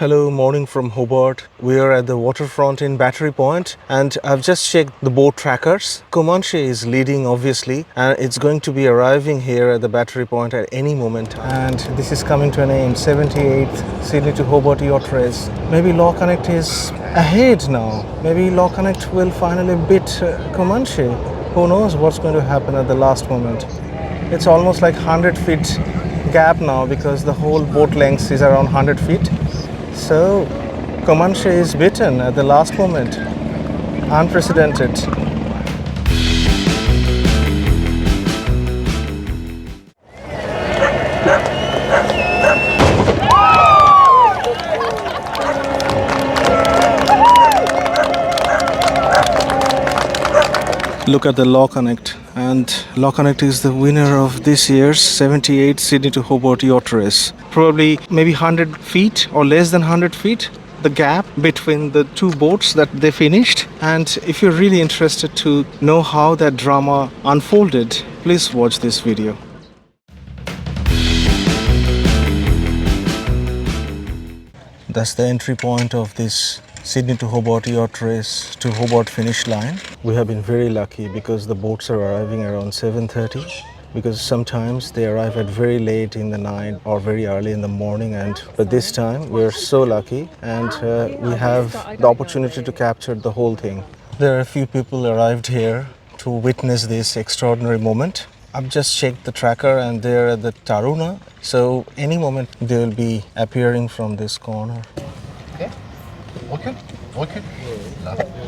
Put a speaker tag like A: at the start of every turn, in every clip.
A: Hello, morning from Hobart. We are at the waterfront in Battery Point and I've just checked the boat trackers. Comanche is leading obviously and it's going to be arriving here at the Battery Point at any moment. And this is coming to an end, 78th Sydney to Hobart Yacht Race. Maybe LawConnect is ahead now. Maybe LawConnect will finally beat Comanche. Who knows what's going to happen at the last moment. It's almost like 100 feet gap now because the whole boat length is around 100 feet. So, Comanche is beaten at the last moment. Unprecedented. Look at the LawConnect, and LawConnect is the winner of this year's 78 Sydney to Hobart Yacht Race. Probably maybe 100 feet or less than 100 feet, the gap between the two boats that they finished. And if you're really interested to know how that drama unfolded, please watch this video. That's the entry point of this Sydney to Hobart Yacht Race to Hobart finish line. We have been very lucky because the boats are arriving around 7:30, because sometimes they arrive at very late in the night or very early in the morning, but this time we're so lucky and we have the opportunity to capture the whole thing. There are a few people arrived here to witness this extraordinary moment. I've just checked the tracker and they're at the Taruna, so any moment they will be appearing from this corner.
B: Okay.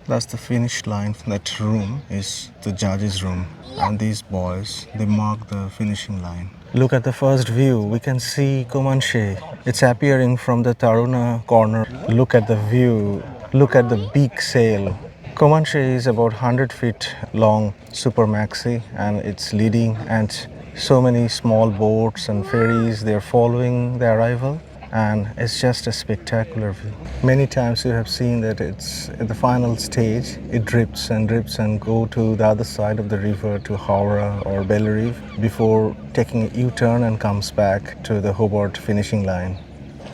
A: That's the finish line. That room is the judges' room, and these boys, they mark the finishing line. Look at the first view. We can see Comanche. It's appearing from the Taruna corner. Look at the view. Look at the big sail. Comanche is about 100 feet long, super Maxi, and it's leading, and so many small boats and ferries, they're following the arrival. And it's just a spectacular view. Many times you have seen that it's at the final stage, it drifts and go to the other side of the river to Howrah or Bellerive before taking a U-turn and comes back to the Hobart finishing line.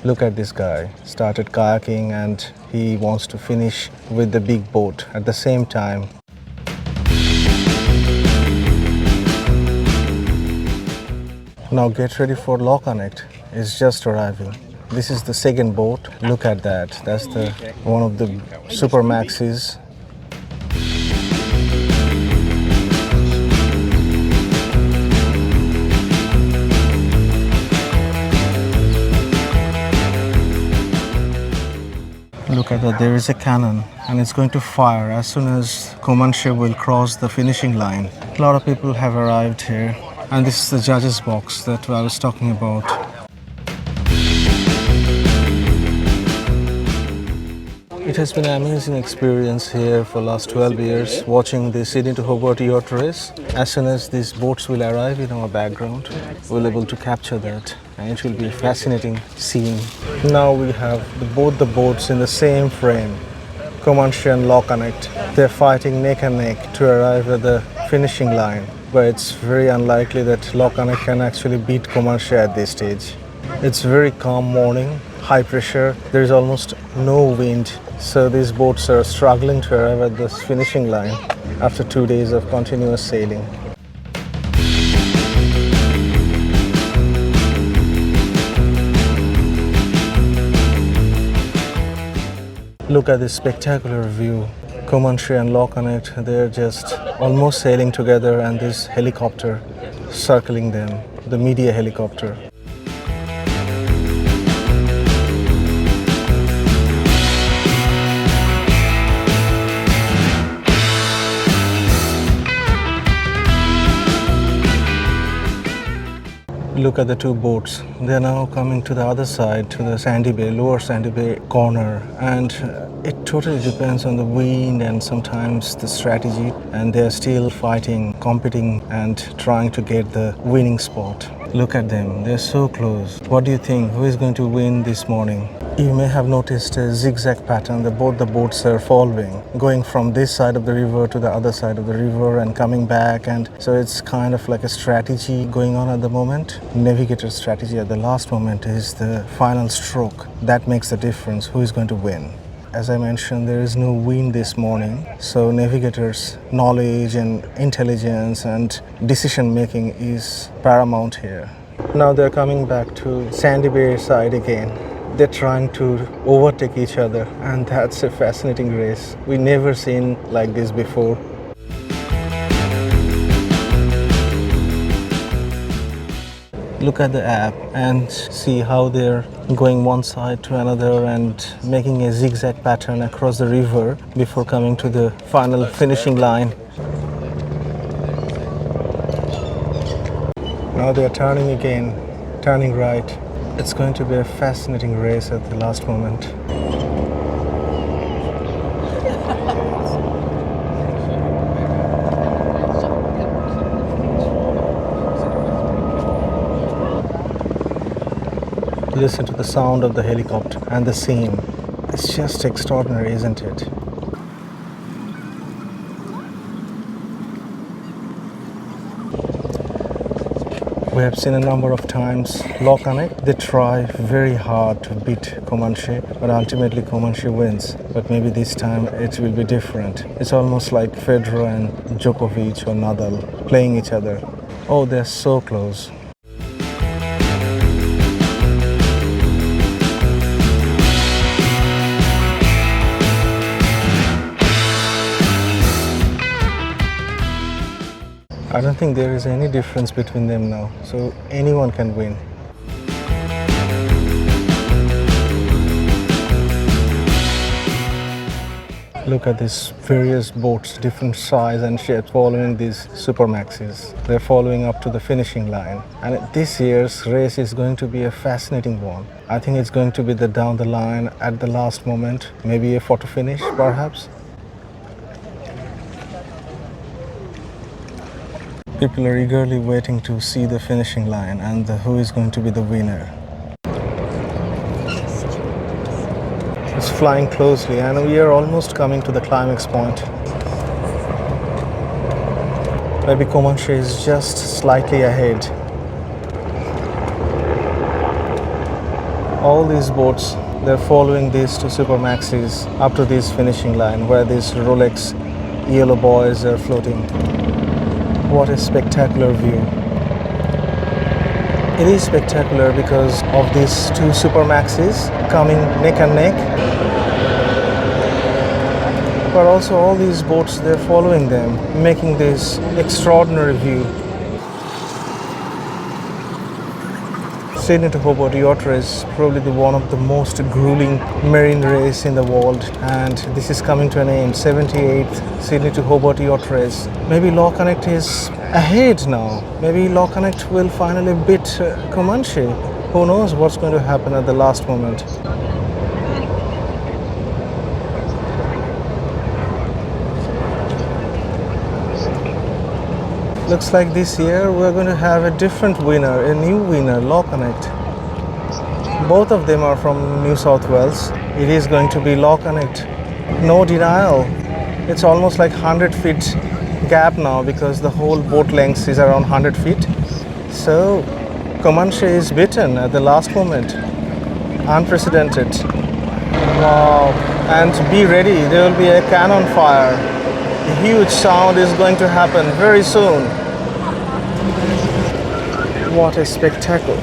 A: Look at this guy, started kayaking and he wants to finish with the big boat at the same time. Now get ready for LawConnect. It's just arriving. This is the second boat. Look at that. That's the one of the super Maxis. Look at that. There is a cannon and it's going to fire as soon as Comanche will cross the finishing line. A lot of people have arrived here, and this is the judges box that I was talking about. It has been an amazing experience here for the last 12 years watching the Sydney to Hobart Yacht Race. As soon as these boats will arrive in our background, we'll be able to capture that, and it will be a fascinating scene. Now we have both the boats in the same frame, Comanche and LawConnect. They're fighting neck and neck to arrive at the finishing line, but it's very unlikely that LawConnect can actually beat Comanche at this stage. It's a very calm morning, high pressure, there is almost no wind. So these boats are struggling to arrive at this finishing line after 2 days of continuous sailing. Look at this spectacular view. Comanche and LawConnect, they're just almost sailing together, and this helicopter circling them, the media helicopter. Look at the two boats. They're now coming to the other side, to the Sandy Bay, lower Sandy Bay corner, and it totally depends on the wind and sometimes the strategy, and they're still fighting, competing and trying to get the winning spot. Look at them, they're so close. What do you think? Who is going to win this morning? You may have noticed a zigzag pattern that both the boats are following, going from this side of the river to the other side of the river and coming back, and so it's kind of like a strategy going on at the moment. Navigator strategy at the last moment is the final stroke. That makes the difference, who is going to win. As I mentioned, there is no wind this morning, so navigators' knowledge and intelligence and decision making is paramount here. Now they're coming back to Sandy Bay side again. They're trying to overtake each other, and that's a fascinating race. We never seen like this before. Look at the app and see how they're going one side to another and making a zigzag pattern across the river before coming to the final finishing line. Now they're turning again, turning right. It's going to be a fascinating race at the last moment. Listen to the sound of the helicopter and the scene. It's just extraordinary, isn't it? We have seen a number of times LawConnect. They try very hard to beat Comanche, but ultimately Comanche wins. But maybe this time it will be different. It's almost like Federer and Djokovic or Nadal playing each other. Oh, they're so close. I don't think there is any difference between them now, so anyone can win. Look at these various boats, different size and shape, following these super maxis. They're following up to the finishing line. And this year's race is going to be a fascinating one. I think it's going to be the down the line at the last moment, maybe a photo finish perhaps. People are eagerly waiting to see the finishing line and who is going to be the winner. It's flying closely and we are almost coming to the climax point. Maybe Comanche is just slightly ahead. All these boats, they're following these two super maxis up to this finishing line where these Rolex yellow buoys are floating. What a spectacular view. It is spectacular because of these two super maxis coming neck and neck. But also all these boats, they're following them, making this extraordinary view. Sydney to Hobart Yacht Race, probably one of the most grueling marine race in the world, and this is coming to an end. 78th Sydney to Hobart Yacht Race. Maybe LawConnect is ahead now. Maybe LawConnect will finally beat Comanche. Who knows what's going to happen at the last moment. Looks like this year we're going to have a different winner, a new winner, LawConnect. Both of them are from New South Wales. It is going to be LawConnect. No denial. It's almost like 100 feet gap now because the whole boat length is around 100 feet. So Comanche is beaten at the last moment. Unprecedented. Wow. And be ready, there will be a cannon fire. A huge sound is going to happen very soon. What a spectacle.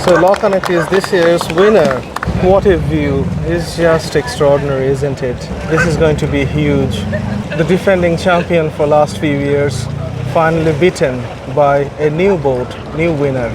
A: So LawConnect is this year's winner. What a view. It's just extraordinary, isn't it? This is going to be huge. The defending champion for last few years finally beaten by a new boat, new winner.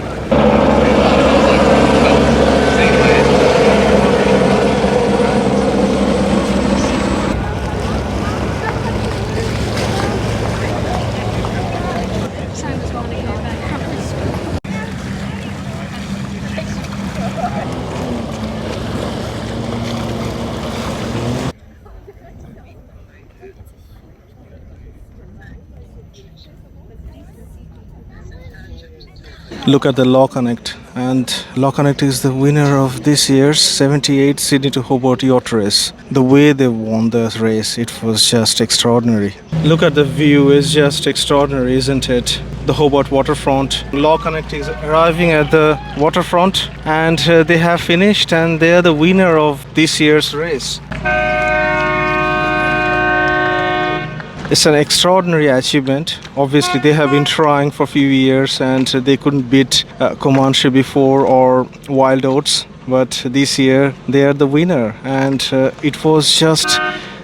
A: Look at the LawConnect, and LawConnect is the winner of this year's 78 Sydney to Hobart Yacht race. The way they won the race, it was just extraordinary. Look at the view, it's just extraordinary, isn't it? The Hobart waterfront. LawConnect is arriving at the waterfront, and they have finished, and they are the winner of this year's race. It's an extraordinary achievement. Obviously, they have been trying for a few years and they couldn't beat Comanche before or Wild Oats. But this year, they are the winner. And it was just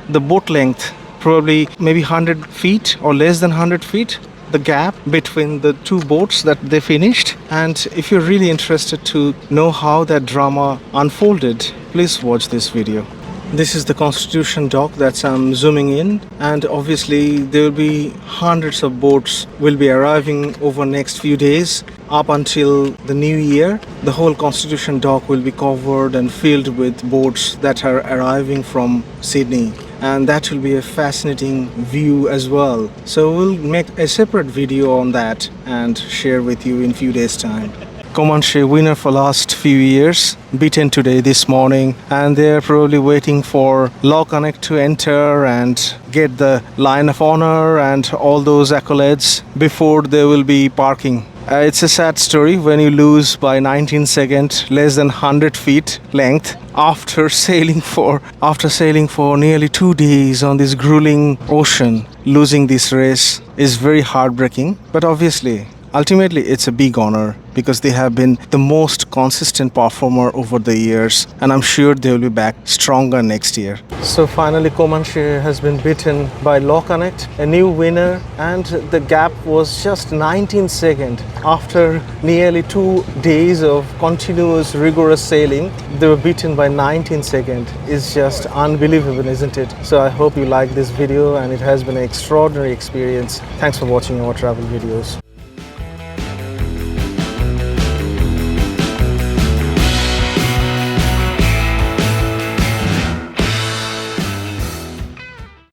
A: the boat length, probably maybe 100 feet or less than 100 feet, the gap between the two boats that they finished. And if you're really interested to know how that drama unfolded, please watch this video. This is the Constitution dock that I'm zooming in, and obviously there will be hundreds of boats will be arriving over next few days up until the new year. The whole Constitution dock will be covered and filled with boats that are arriving from Sydney, and that will be a fascinating view as well. So we'll make a separate video on that and share with you in few days time. Comanche winner for last few years, beaten today this morning, and they're probably waiting for LawConnect to enter and get the line of honor and all those accolades before they will be parking. It's a sad story when you lose by 19 seconds, less than 100 feet length, after sailing for nearly 2 days on this grueling ocean. Losing this race is very heartbreaking, but obviously ultimately it's a big honor because they have been the most consistent performer over the years, and I'm sure they will be back stronger next year. So finally Comanche has been beaten by LawConnect, a new winner, and the gap was just 19 seconds. After nearly 2 days of continuous rigorous sailing, they were beaten by 19 seconds. It's just unbelievable, isn't it? So I hope you like this video, and it has been an extraordinary experience. Thanks for watching our travel videos.